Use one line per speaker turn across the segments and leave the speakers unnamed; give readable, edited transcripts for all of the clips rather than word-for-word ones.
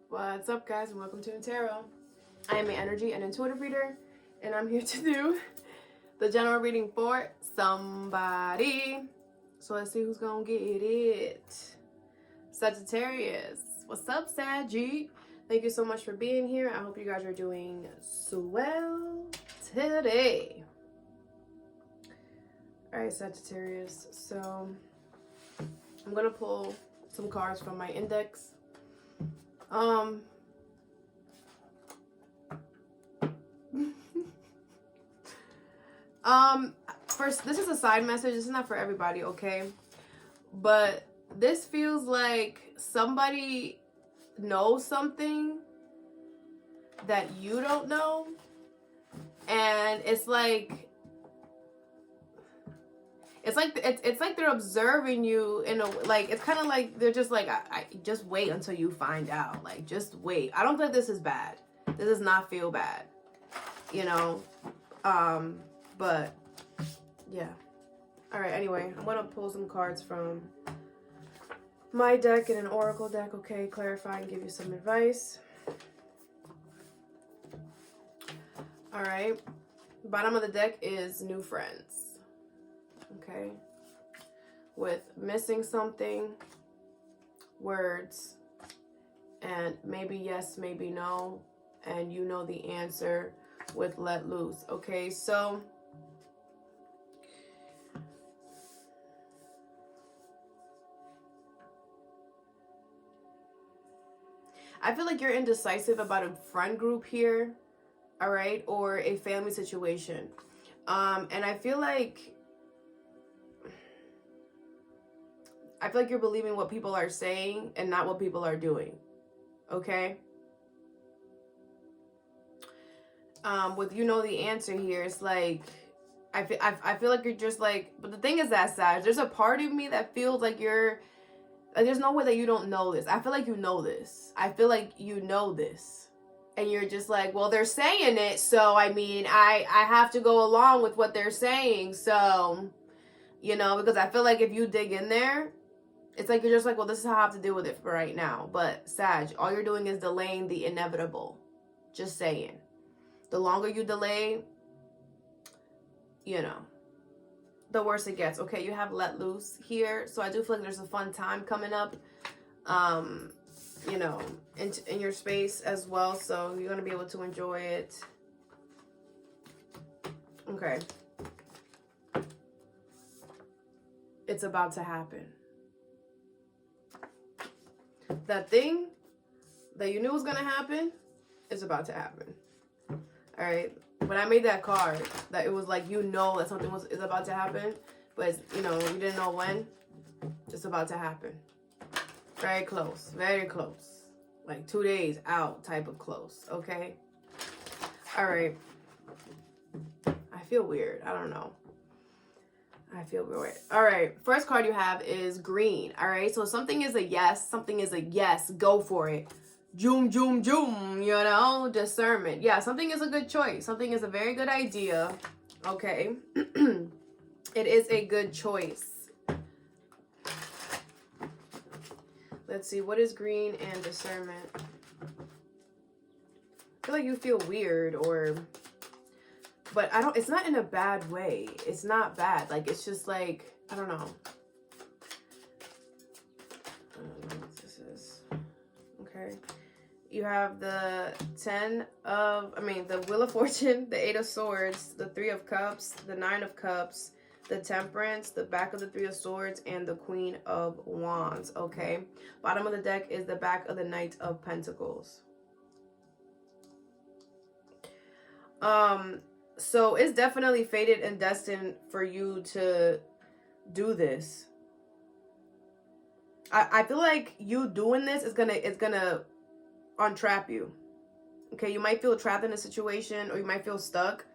What's up, guys, and welcome to Nutarot. I am an energy and intuitive reader, and I'm here to do the general reading for somebody. So let's see who's gonna get it. Sagittarius. What's up, Saggy? Thank you so much for being here. I hope you guys are doing swell today. Alright, Sagittarius. So I'm gonna pull some cards from my index. First, this is a side message. This is not for everybody, okay? But this feels like somebody knows something that you don't know, and it's like they're observing you in a, like, it's kind of like they're just like, I just wait until you find out. Like, just wait. I don't think this is bad. This does not feel bad, you know? But yeah. All right, anyway, I'm gonna pull some cards from my deck and an oracle deck, okay? Clarify and give you some advice. All right. Bottom of the deck is new friends. Okay, with missing something, words, and maybe yes, maybe no, and you know the answer with let loose. Okay, so I feel like you're indecisive about a friend group here, all right, or a family situation, and I feel like you're believing what people are saying and not what people are doing, okay? With you know the answer here, it's like, I feel like you're just like, but the thing is that, Sag, there's a part of me that feels like you're, like, there's no way that you don't know this. I feel like you know this. I feel like you know this. And you're just like, well, they're saying it, so, I mean, I have to go along with what they're saying, so, you know, because I feel like if you dig in there, it's like you're just like, well, this is how I have to deal with it for right now. But, Sag, all you're doing is delaying the inevitable. Just saying. The longer you delay, you know, the worse it gets. Okay, you have let loose here. So I do feel like there's a fun time coming up, you know, in your space as well. So you're going to be able to enjoy it. Okay. It's about to happen. That thing that you knew was going to happen is about to happen. All right. When I made that card, that it was like, you know that something is about to happen, but it's, you know, you didn't know when. It's about to happen. Very close. Very close. Like 2 days out type of close. Okay. All right. I feel weird. I don't know. I feel weird. All right. First card you have is green. All right. So something is a yes. Something is a yes. Go for it. Joom, joom, joom. You know, discernment. Yeah, something is a good choice. Something is a very good idea. Okay. It is a good choice. Let's see. What is green and discernment? I feel like you feel weird, or... But I don't, it's not in a bad way. It's not bad. Like, it's just like, I don't know. I don't know what this is. Okay. You have the the Wheel of Fortune, the 8 of Swords, the 3 of Cups, the 9 of Cups, the Temperance, the back of the 3 of Swords, and the Queen of Wands. Okay. Bottom of the deck is the back of the Knight of Pentacles. So it's definitely fated and destined for you to do this. I feel like you doing this is gonna untrap you. Okay, you might feel trapped in a situation, or you might feel stuck.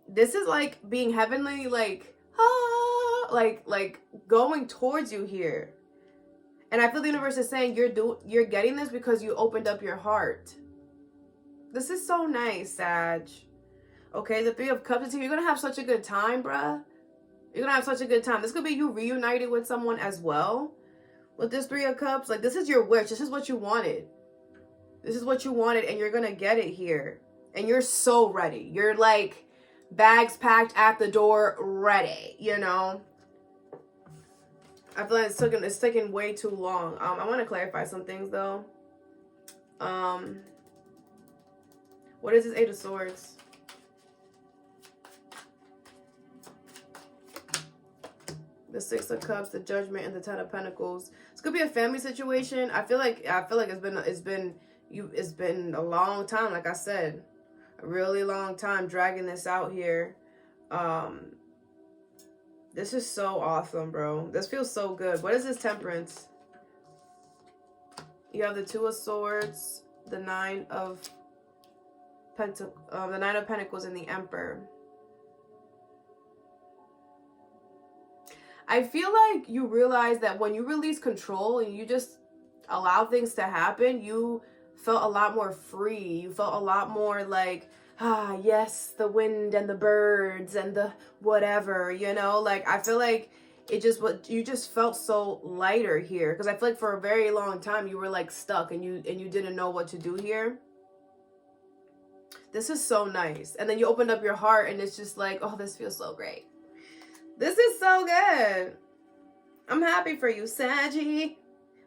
This is like being heavenly, like, like going towards you here. And I feel the universe is saying you're getting this because you opened up your heart. This is so nice, Sag. Okay, the 3 of Cups is here. You're going to have such a good time, bruh. You're going to have such a good time. This could be you reunited with someone as well. With this 3 of Cups, like, this is your wish. This is what you wanted. This is what you wanted, and you're going to get it here. And you're so ready. You're like bags packed at the door, ready, you know? I feel like it's taking way too long. I want to clarify some things, though. What is this Eight of Swords? The Six of Cups, the Judgment, and the Ten of Pentacles. This could be a family situation. I feel like it's been a long time, like I said. A really long time dragging this out here. This is so awesome, bro. This feels so good. What is this Temperance? You have the Two of Swords, the Nine of Pentacles, and the Emperor. I feel like you realize that when you release control and you just allow things to happen, you felt a lot more free. You felt a lot more like, yes, the wind and the birds and the whatever, you know? Like, I feel like you just felt so lighter here. Because I feel like for a very long time you were like stuck and you didn't know what to do here. This is so nice. And then you opened up your heart and it's just like, oh, this feels so great. This is so good. I'm happy for you, Saggy.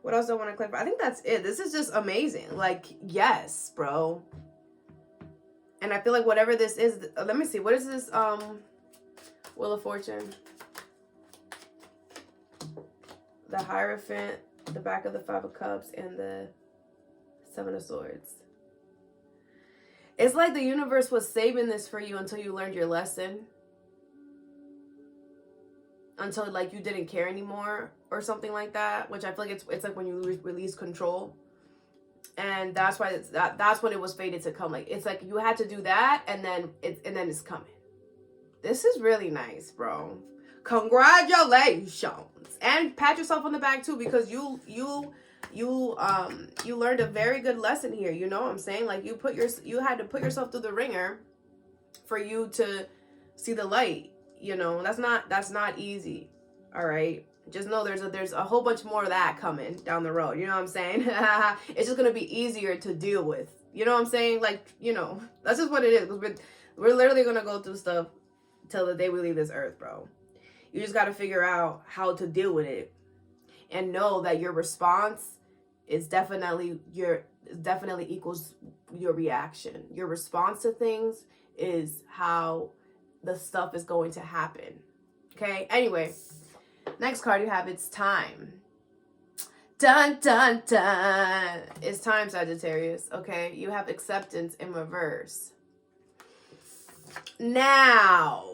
What else do I want to clarify? I think that's it. This is just amazing. Like, yes, bro. And I feel like whatever this is, let me see. What is this? Wheel of Fortune. The Hierophant, the back of the Five of Cups, and the Seven of Swords. It's like the universe was saving this for you until you learned your lesson. Until like you didn't care anymore or something like that, which I feel like it's like when you release control, and that's why that's when it was fated to come. Like it's like you had to do that, and then it's coming. This is really nice, bro. Congratulations, and pat yourself on the back too, because you learned a very good lesson here. You know what I'm saying? Like you had to put yourself through the ringer for you to see the light. You know, that's not easy. All right. Just know there's a whole bunch more of that coming down the road. You know what I'm saying? It's just going to be easier to deal with. You know what I'm saying? Like, you know, that's just what it is. We're literally going to go through stuff till the day we leave this earth, bro. You just got to figure out how to deal with it and know that your response is definitely equals your reaction. Your response to things is how the stuff is going to happen. Okay. Anyway, next card you have, it's time. Dun, dun, dun. It's time, Sagittarius. Okay. You have acceptance in reverse. Now,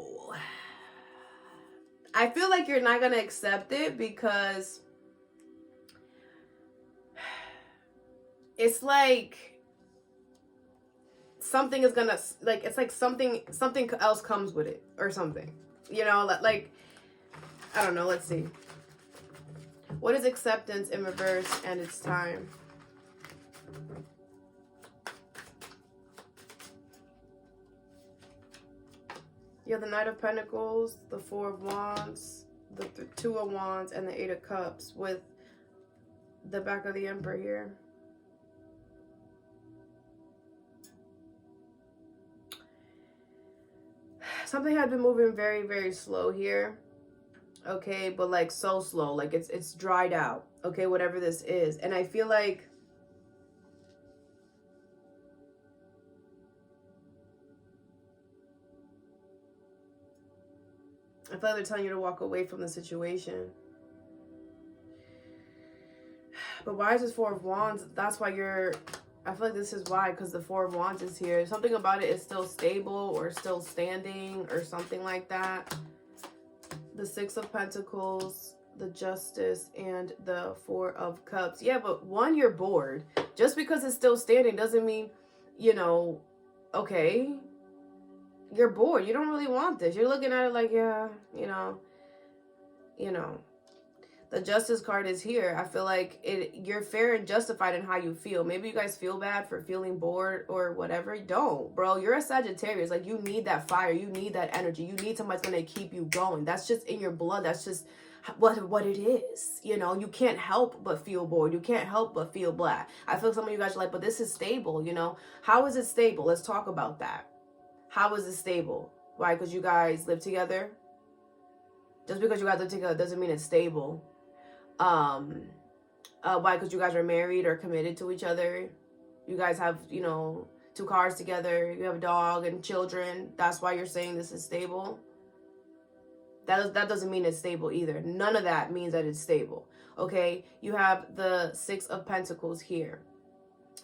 I feel like you're not going to accept it because it's like something is gonna, like, it's like something else comes with it or something, you know, like, I don't know. Let's see. What is acceptance in reverse and it's time? You have the Knight of Pentacles, the Four of Wands, the Two of Wands, and the Eight of Cups with the back of the Emperor here. Something had been moving very, very slow here. Okay, but like so slow. Like it's dried out. Okay, whatever this is. And I feel like they're telling you to walk away from the situation. But why is this Four of Wands? That's why I feel like this is why, because the Four of Wands is here. Something about it is still stable or still standing or something like that. The Six of Pentacles, the Justice, and the Four of Cups. Yeah, but one, you're bored. Just because it's still standing doesn't mean, you know, okay, you're bored. You don't really want this. You're looking at it like, yeah, you know. The Justice card is here. I feel like you're fair and justified in how you feel. Maybe you guys feel bad for feeling bored or whatever. Don't, bro. You're a Sagittarius. Like, you need that fire. You need that energy. You need somebody that's going to keep you going. That's just in your blood. That's just what it is. You know, you can't help but feel bored. You can't help but feel blah. I feel like some of you guys are like, but this is stable, you know. How is it stable? Let's talk about that. How is it stable? Why? Because you guys live together. Just because you guys live together doesn't mean it's stable. Why? Because you guys are married or committed to each other. You guys have, you know, 2 cars together. You have a dog and children. That's why you're saying this is stable. That doesn't mean it's stable either. None of that means that it's stable. Okay? You have the 6 of Pentacles here.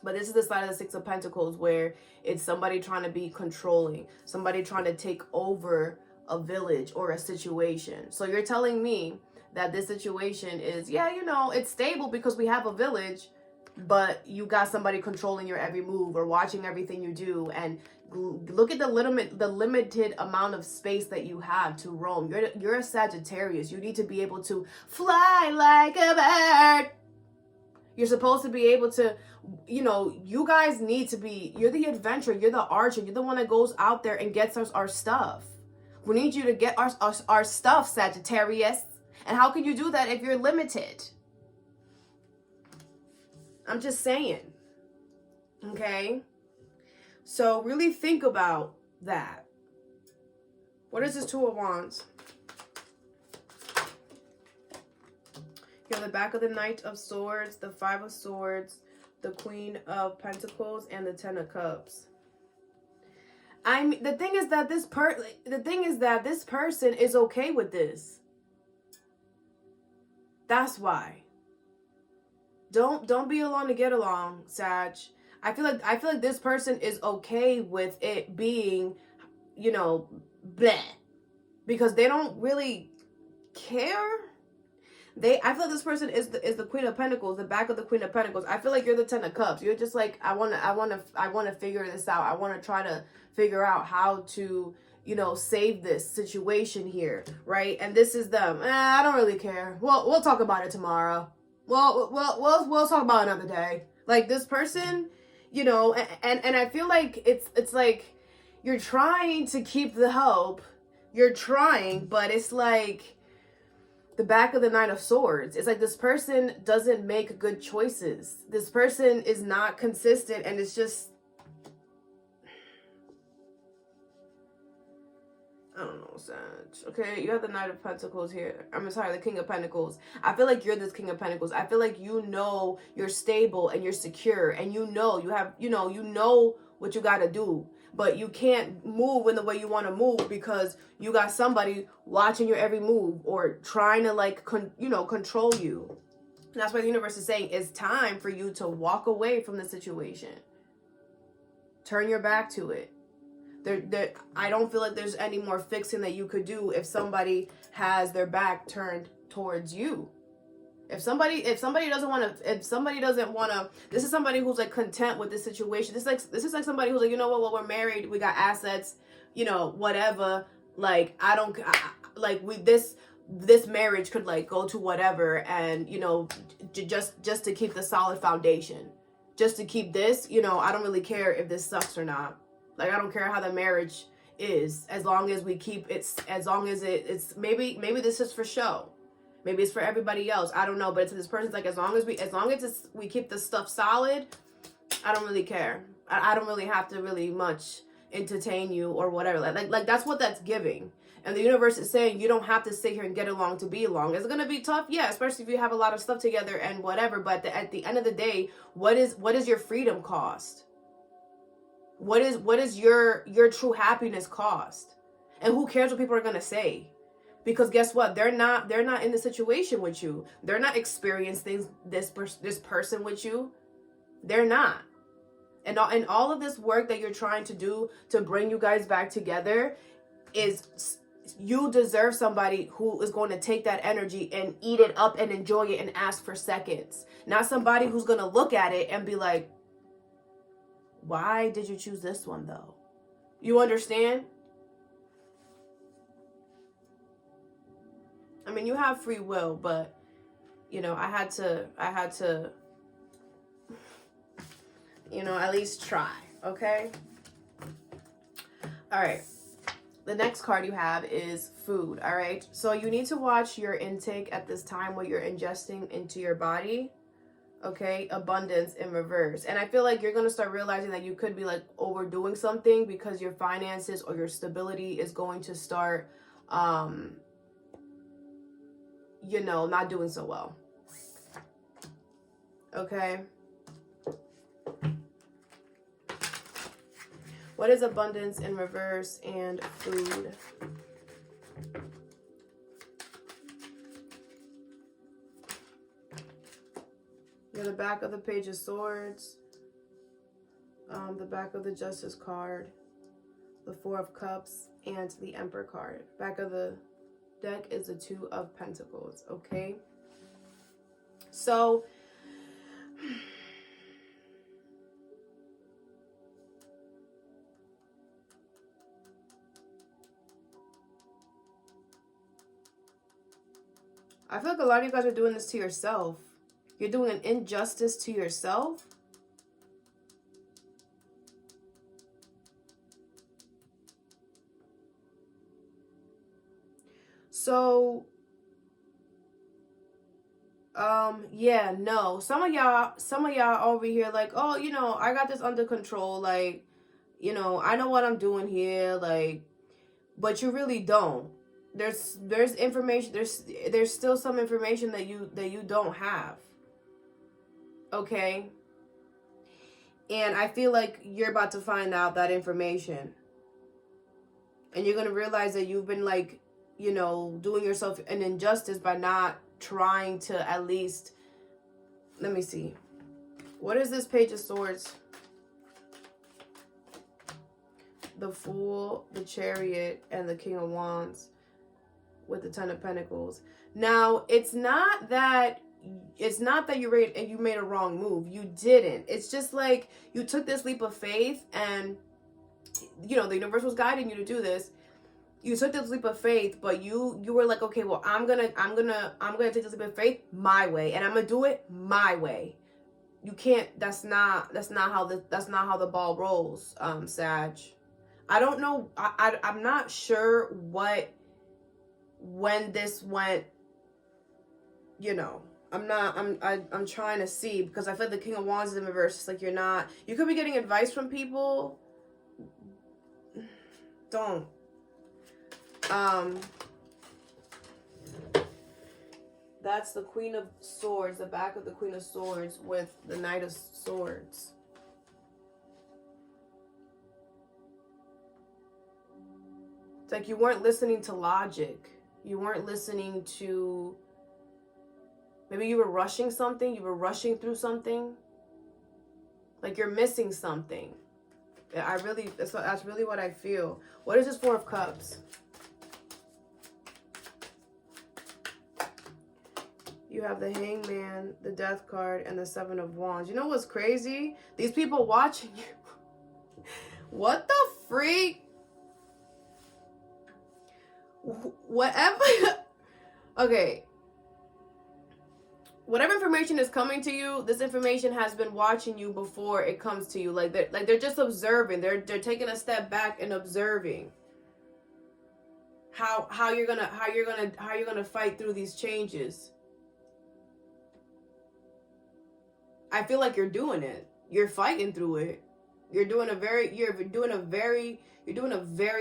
But this is the side of the 6 of Pentacles where it's somebody trying to be controlling. Somebody trying to take over a village or a situation. So you're telling me that this situation is, yeah, you know, it's stable because we have a village, but you got somebody controlling your every move or watching everything you do. And look at the limited amount of space that you have to roam. You're a Sagittarius. You need to be able to fly like a bird. You're supposed to be able to, you know, you guys need to be, you're the adventurer, you're the archer, you're the one that goes out there and gets us our stuff. We need you to get our stuff, Sagittarius. And how can you do that if you're limited? I'm just saying. Okay? So really think about that. What is this 2 of Wands? You have the back of the Knight of Swords, the 5 of Swords, the Queen of Pentacles, and the 10 of Cups. I mean, the thing is that this person is okay with this. That's why. Don't be alone to get along, Sag. I feel like this person is okay with it being, you know, bleh, because they don't really care. I feel like this person is the Queen of Pentacles, the back of the Queen of Pentacles. I feel like you're the 10 of Cups. You're just like, I want to figure this out. I want to try to figure out how to, you know, save this situation here, right? And this is them. I don't really care. We'll talk about it tomorrow. We'll talk about it another day. Like this person, you know, and I feel like it's like you're trying to keep the hope. You're trying, but it's like the back of the Knight of Swords. It's like this person doesn't make good choices. This person is not consistent, and it's just, I don't know, Sag. Okay, you have the Knight of Pentacles here. I'm sorry, the King of Pentacles. I feel like you're this King of Pentacles. I feel like you know you're stable and you're secure, and you know you have, you know what you got to do. But you can't move in the way you want to move because you got somebody watching your every move or trying to like, control you. And that's why the universe is saying it's time for you to walk away from the situation. Turn your back to it. I don't feel like there's any more fixing that you could do if somebody has their back turned towards you. If somebody doesn't want to, this is somebody who's like content with this situation. This is like somebody who's like, you know what, well, we're married, we got assets, you know, whatever. Like, this marriage could like go to whatever, and you know, just to keep the solid foundation, just to keep this, you know, I don't really care if this sucks or not. Like, I don't care how the marriage is, as long as we keep it, as long as it's maybe this is for show. Maybe it's for everybody else. I don't know. But to this person's like, as long as we keep the stuff solid, I don't really care. I don't really have to really much entertain you or whatever. Like that's what that's giving. And the universe is saying you don't have to sit here and get along to be along. It's going to be tough. Yeah, especially if you have a lot of stuff together and whatever. But at the end of the day, what is your freedom cost? What is your true happiness cost? And who cares what people are going to say? Because guess what? They're not in the situation with you. They're not experiencing this person with you. They're not. And all of this work that you're trying to do to bring you guys back together is, you deserve somebody who is going to take that energy and eat it up and enjoy it and ask for seconds. Not somebody who's going to look at it and be like, why did you choose this one though? You understand? I mean, you have free will, but you know, I had to, you know, at least try. Okay. All right. the next card you have is food. All right, so you need to watch your intake at this time, what you're ingesting into your body. Okay, abundance in reverse. And I feel like you're going to start realizing that you could be like overdoing something because your finances or your stability is going to start you know, not doing so well. Okay, what is abundance in reverse and food? You're the back of the Page of Swords, the back of the Justice card, the Four of Cups, and the Emperor card. Back of the deck is the Two of Pentacles. Okay, so I feel like a lot of you guys are doing this to yourself. You're doing an injustice to yourself. So, yeah, no. Some of y'all over here like, oh, you know, I got this under control. Like, you know, I know what I'm doing here. Like, but you really don't. There's information. There's still some information that you don't have. Okay. And I feel like you're about to find out that information. And you're going to realize that you've been like, you know, doing yourself an injustice by not trying to at least, let me see. What is this Page of Swords? The Fool, the Chariot, and the King of Wands with the Ten of Pentacles. Now, it's not that you made a wrong move. You didn't. It's just like you took this leap of faith, and you know the universe was guiding you to do this. You took this leap of faith, but you were like, okay, well, I'm gonna take this leap of faith my way, and I'm gonna do it my way. You can't. That's not how the ball rolls, Sag. I don't know. I'm not sure when this went. You know. I'm trying to see, because I feel like the King of Wands is in reverse. It's like you could be getting advice from people. Don't. That's the Queen of Swords, the back of the Queen of Swords with the Knight of Swords. It's like you weren't listening to logic. You weren't listening to... Maybe you were rushing something. You were rushing through something. Like you're missing something. That's really what I feel. What is this Four of Cups? You have the Hangman, the Death card, and the Seven of Wands. You know what's crazy? These people watching you. What the freak? Whatever. Okay. Whatever information is coming to you, this information has been watching you before it comes to you. Like they're just observing. They're taking a step back and observing how you're gonna fight through these changes. I feel like you're doing it. You're fighting through it. You're doing a very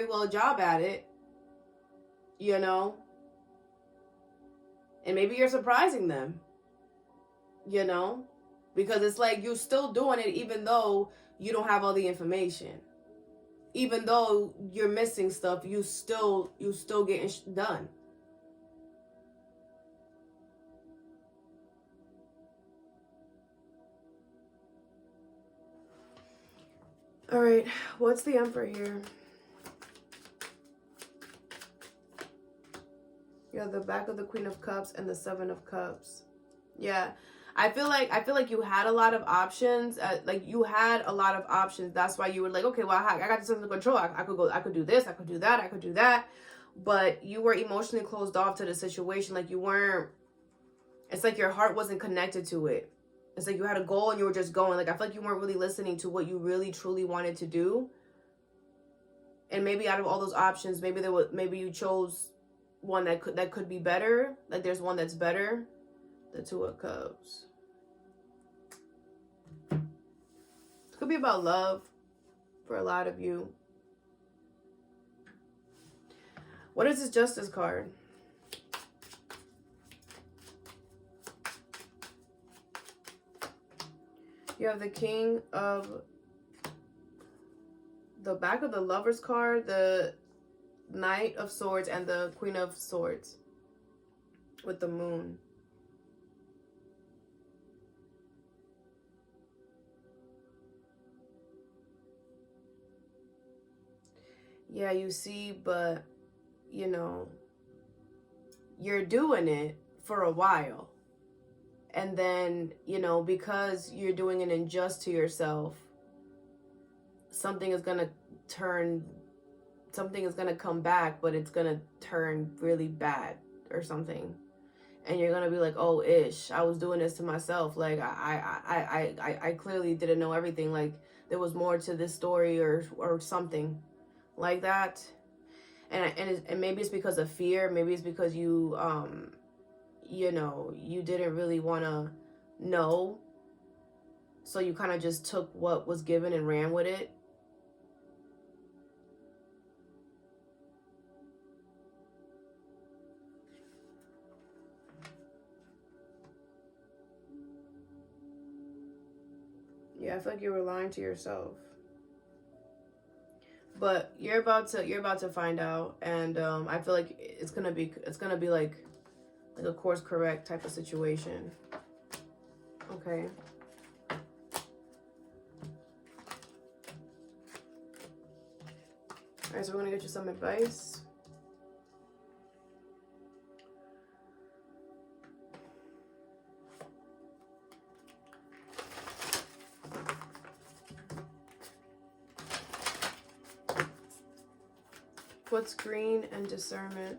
well job at it. You know? And maybe you're surprising them. You know, because it's like you're still doing it even though you don't have all the information. Even though you're missing stuff, you still getting done. All right, what's the Emperor here? You have the back of the Queen of Cups and the Seven of Cups. Yeah. I feel like you had a lot of options. You had a lot of options. That's why you were like, okay, well, I got this under control. I could do this. I could do that. I could do that. But you were emotionally closed off to the situation. Like you weren't. It's like your heart wasn't connected to it. It's like you had a goal and you were just going. Like I feel like you weren't really listening to what you really truly wanted to do. And maybe out of all those options, maybe you chose one that could be better. Like there's one that's better. The Two of Cups. It could be about love for a lot of you. What is this Justice card? You have the King of... the back of the Lover's card, the Knight of Swords, and the Queen of Swords with the Moon. Yeah, you see, but, you know, you're doing it for a while. And then, you know, because you're doing it unjust to yourself, something is going to come back, but it's going to turn really bad or something. And you're going to be like, oh, ish, I was doing this to myself. Like, I clearly didn't know everything. Like, there was more to this story or something like that. And maybe it's because of fear. Maybe it's because you, you know, you didn't really want to know. So you kind of just took what was given and ran with it. Yeah, I feel like you were lying to yourself. But you're about to find out, and I feel like it's gonna be like a course correct type of situation. Okay. All right, so we're gonna get you some advice. What's green and discernment?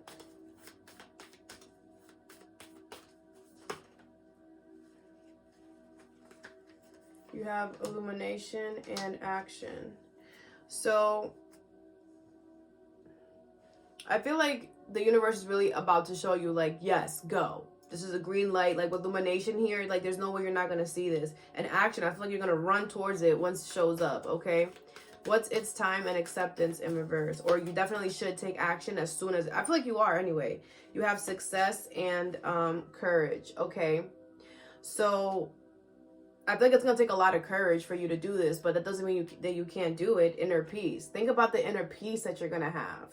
You have illumination and action. So I feel like the universe is really about to show you, like, yes, go. This is a green light. Like with illumination here, like there's no way you're not going to see this. And action, I feel like you're going to run towards it once it shows up, okay? What's its time and acceptance in reverse? Or you definitely should take action as soon as... I feel like you are anyway. You have success and courage, okay? So I feel like it's going to take a lot of courage for you to do this, but that doesn't mean that you can't do it. Inner peace. Think about the inner peace that you're going to have.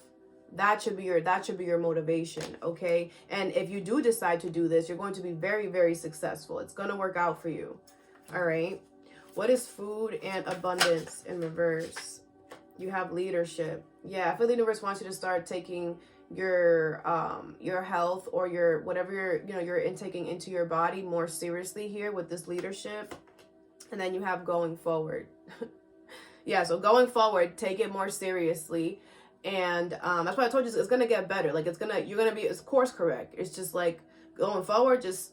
That should be your motivation, okay? And if you do decide to do this, you're going to be very, very successful. It's going to work out for you, all right? What is food and abundance in reverse? You have leadership. Yeah, I feel the universe wants you to start taking your health or your whatever you're intaking into your body more seriously here with this leadership. And then you have going forward. Yeah, so going forward, take it more seriously. And that's why I told you it's gonna get better. Like it's course correct. It's just like going forward, just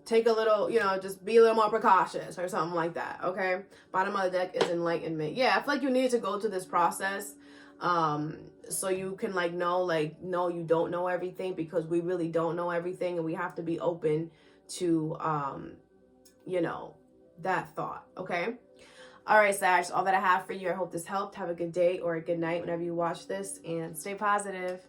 take a little, just be a little more precautious or something like that, okay? Bottom of the deck is enlightenment. Yeah, I feel like you need to go through this process so you can no, you don't know everything, because we really don't know everything, and we have to be open to, that thought, okay? All right, Sag, all that I have for you. I hope this helped. Have a good day or a good night whenever you watch this, and stay positive.